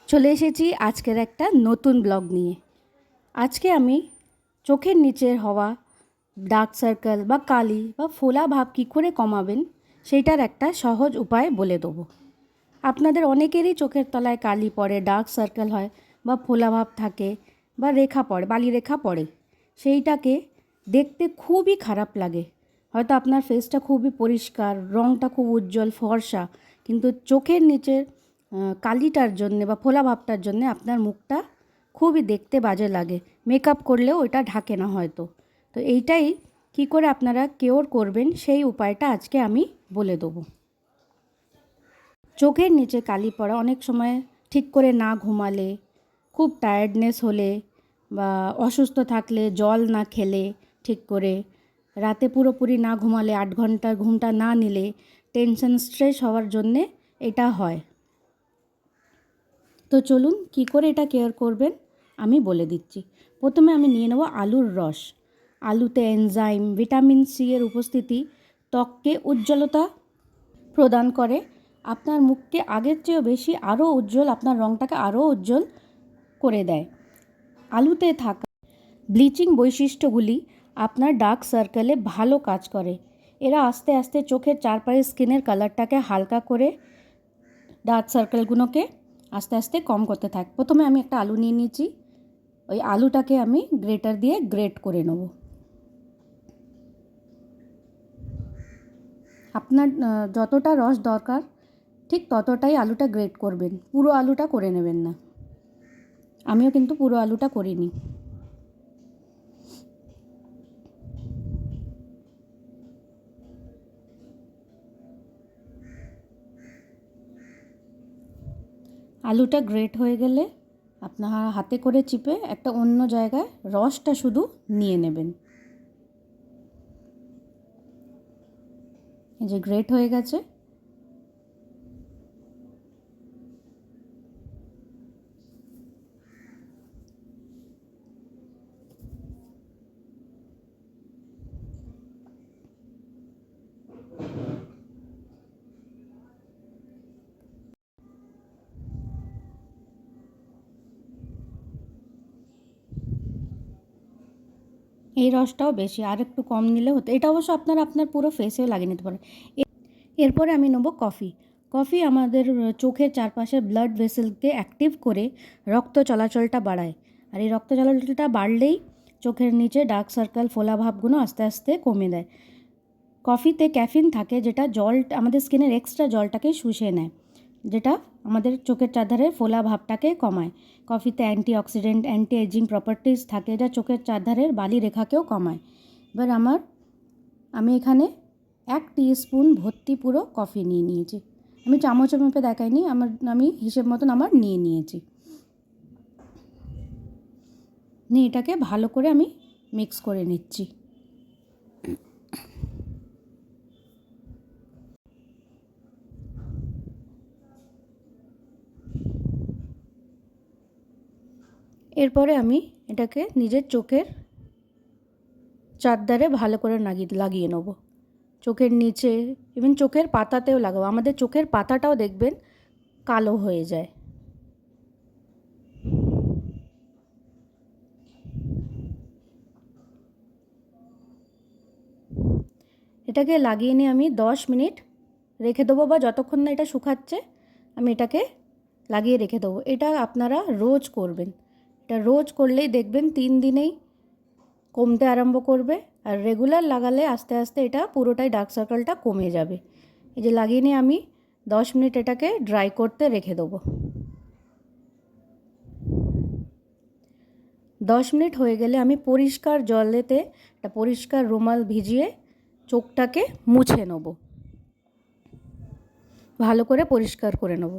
চলে এসেছি আজকের একটা নতুন ব্লগ নিয়ে। আজকে আমি চোখের নিচের হওয়া ডার্ক সার্কেল বা কালি বা ফোলা ভাব কী করে কমাবেন সেইটার একটা সহজ উপায় বলে দেবো। আপনাদের অনেকেরই চোখের তলায় কালি পড়ে, ডার্ক সার্কেল হয় বা ফোলা ভাব থাকে বা রেখা পড়ে, বালি রেখা পড়ে। সেইটাকে দেখতে খুবই খারাপ লাগে। হয়তো আপনার ফেসটা খুবই পরিষ্কার, রঙটা খুব উজ্জ্বল ফর্সা, কিন্তু চোখের নিচের কালিটার জন্যে বা ফোলা ভাবটার জন্যে আপনার মুখটা খুবই দেখতে বাজে লাগে। মেকআপ করলেও ওইটা ঢাকে না হয়তো। তো এইটাই কী করে আপনারা কিওর করবেন সেই উপায়টা আজকে আমি বলে দেবো। চোখের নিচে কালি পড়া অনেক সময় ঠিক করে না ঘুমালে, খুব টায়ার্ডনেস হলে বা অসুস্থ থাকলে, জল না খেলে ঠিক করে, রাতে পুরোপুরি না ঘুমালে, 8 ঘন্টার ঘুমটা না নিলে, টেনশন স্ট্রেস হওয়ার জন্যে এটা হয়। তো চলুন কি করে এটা কেয়ার করবেন আমি বলে দিচ্ছি। প্রথমে আমি নিয়ে নেব আলুর রস। আলুতে এনজাইম, ভিটামিন সি এর উপস্থিতি ত্বককে উজ্জ্বলতা প্রদান করে। আপনার মুখকে আগের চেয়েও বেশি আরও উজ্জ্বল, আপনার রঙটাকে আরও উজ্জ্বল করে দেয়। আলুতে থাকা ব্লিচিং বৈশিষ্ট্যগুলি আপনার ডার্ক সার্কেলে ভালো কাজ করে। এরা আস্তে আস্তে চোখের চারপাশে স্কিনের কালারটাকে হালকা করে ডার্ক সার্কেলগুলোকে আস্তে আস্তে কম করতে থাকে। প্রথমে আমি একটা আলু নিয়ে নিয়েছি। ওই আলুটাকে আমি গ্রেটার দিয়ে গ্রেট করে নেব। আপনার যতটা রস দরকার ঠিক ততটাই আলুটা গ্রেট করবেন, পুরো আলুটা করে নেবেন না। আমিও কিন্তু পুরো আলুটা করিনি। আলুটা গ্রেট হয়ে গেলে আপনার হাতে করে চিপে একটা অন্য জায়গায় রসটা শুধু নিয়ে নেবেন। এই যে গ্রেট হয়ে গেছে। এই রসটাও বেশি, আর একটু কম নিলে হতো। এটা অবশ্য আপনারা আপনার পুরো ফেসেও লাগিয়ে নিতে পারেন। এরপরে আমি নেব কফি। কফি আমাদের চোখের চারপাশে ব্লাড ভেসেলকে অ্যাক্টিভ করে রক্ত চলাচলটা বাড়ায়। আর এই রক্ত চলাচলটা বাড়লেই চোখের নিচে ডার্ক সার্কেল, ফোলা ভাবগুলো আস্তে আস্তে কমে দেয়। কফিতে ক্যাফিন থাকে, যেটা আমাদের স্কিনের এক্সট্রা জলটাকে শুষে নেয়, যেটা আমাদের চোখের চারধারের ফোলা ভাবটাকে কমায়। কফিতে অ্যান্টিঅক্সিডেন্ট, অ্যান্টি এজিং প্রপার্টিজ থাকে, যা চোখের চারধারের বালি রেখাকেও কমায়। এবার আমি এখানে 1 টিস্পুন ভর্তি পুরো কফি নিয়ে নিয়েছি। আমি চামচে মেপে দেখাইনি, আমি হিসেব মতন নিয়ে নিয়েছি। নিয়ে এটাকে ভালো করে আমি মিক্স করে নিচ্ছি। এরপরে আমি এটাকে নিজের চোখের চারধারে ভালো করে লাগিয়ে নেব। চোখের নিচে, ইভেন চোখের পাতাতেও লাগাবো। আমাদের চোখের পাতাটাও দেখবেন কালো হয়ে যায়। এটাকে লাগিয়ে নিয়ে আমি 10 মিনিট রেখে দেবো, বা যতক্ষণ না এটা শুকাচ্ছে আমি এটাকে লাগিয়ে রেখে দেবো। এটা আপনারা রোজ করবেন। এটা রোজ করলেই দেখবেন 3 দিনেই কমতে আরম্ভ করবে। আর রেগুলার লাগালে আস্তে আস্তে এটা পুরোটাই ডার্ক সার্কেলটা কমে যাবে। এই যে লাগিয়ে নিয়ে আমি 10 মিনিট এটাকে ড্রাই করতে রেখে দেবো। 10 মিনিট হয়ে গেলে আমি পরিষ্কার জলেতে একটা পরিষ্কার রুমাল ভিজিয়ে চোখটাকে মুছে নেব, ভালো করে পরিষ্কার করে নেব।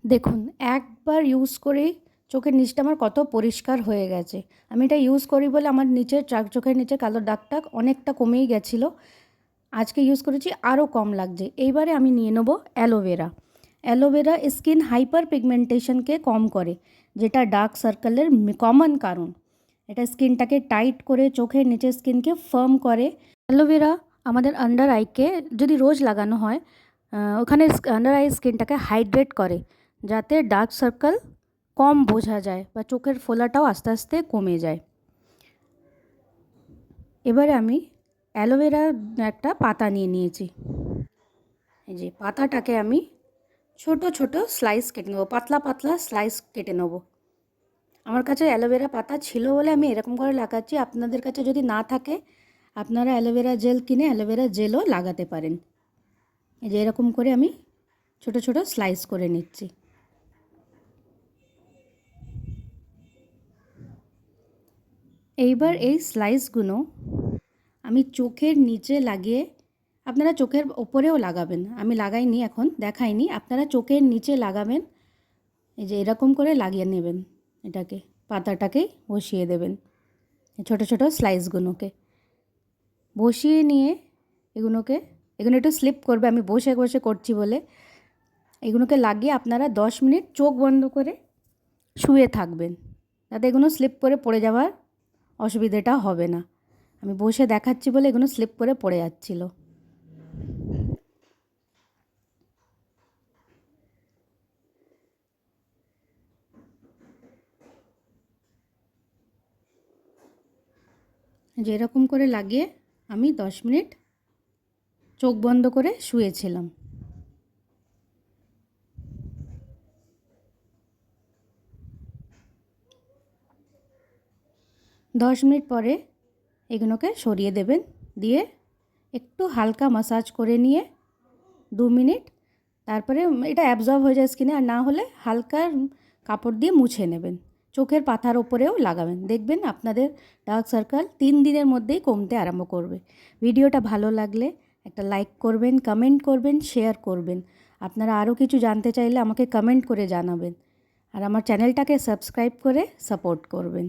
দেখুন, একবার ইউজ করেই চোখের নিচটা আমার কত পরিষ্কার হয়ে গেছে। আমি এটা ইউজ করি বলে আমার নিচের চোখের নিচে কালো দাগটা অনেকটা কমেই গেছিলো। আজকে ইউজ করেছি আরও কম লাগছে। এইবারে আমি নিয়ে নেব অ্যালোভেরা। অ্যালোভেরা স্কিন হাইপার পিগমেন্টেশনকে কম করে, যেটা ডার্ক সার্কেলের কমন কারণ। এটা স্কিনটাকে টাইট করে চোখের নিচের স্কিনকে ফার্ম করে। অ্যালোভেরা আমাদের আন্ডার আইকে যদি রোজ লাগানো হয়, ওখানে আন্ডার আই স্কিনটাকে হাইড্রেট করে, যাতে ডার্ক সার্কেল কম বোঝা যায় বা চোখের ফোলাটাও আস্তে আস্তে কমে যায়। এবারে আমি অ্যালোভেরা একটা পাতা নিয়ে নিয়েছি। এই যে পাতাটাকে আমি ছোট ছোট স্লাইস কেটে নেবো, পাতলা পাতলা স্লাইস কেটে নেবো। আমার কাছে অ্যালোভেরা পাতা ছিল বলে আমি এরকম করে লাগাচ্ছি। আপনাদের কাছে যদি না থাকে, আপনারা অ্যালোভেরা জেল কিনে অ্যালোভেরা জেলও লাগাতে পারেন। এই যে এরকম করে আমি ছোট ছোট স্লাইস করে নিচ্ছি। এইবার এই স্লাইসগুলো আমি চোখের নিচে লাগিয়ে, আপনারা চোখের ওপরেও লাগাবেন, আমি লাগাইনি এখন দেখাইনি, আপনারা চোখের নিচে লাগাবেন। এই যে এরকম করে লাগিয়ে নেবেন, এটাকে পাতাটাকেই বসিয়ে দেবেন ছোট ছোট স্লাইসগুলোকে। বসিয়ে নিয়ে এগুলো একটু স্লিপ করবে, আমি বসে বসে করছি বলে। এগুলোকে লাগিয়ে আপনারা 10 মিনিট চোখ বন্ধ করে শুয়ে থাকবেন, যাতে এগুলো স্লিপ করে পড়ে যাওয়ার অসুবিধাটা হবে না। আমি বসে দেখাচ্ছি বলে এগুলো স্লিপ করে পড়ে যাচ্ছিল। যে এরকম করে লাগিয়ে আমি 10 মিনিট চোখ বন্ধ করে শুয়েছিলাম। দশ মিনিট পরে এগুলোকে সরিয়ে দেবেন, দিয়ে একটু হালকা ম্যাসাজ করে নিয়ে 2 মিনিট, তারপরে এটা অ্যাবজর্ব হয়ে যায় স্কিনে, আর না হলে হালকা কাপড় দিয়ে মুছে নেবেন। চোখের পাতার ওপরেও লাগাবেন, দেখবেন আপনাদের ডার্ক সার্কেল 3 দিনের মধ্যেই কমতে আরম্ভ করবে। ভিডিওটা ভালো লাগলে একটা লাইক করবেন, কমেন্ট করবেন, শেয়ার করবেন। আপনারা আরও কিছু জানতে চাইলে আমাকে কমেন্ট করে জানাবেন, আর আমার চ্যানেলটাকে সাবস্ক্রাইব করে সাপোর্ট করবেন।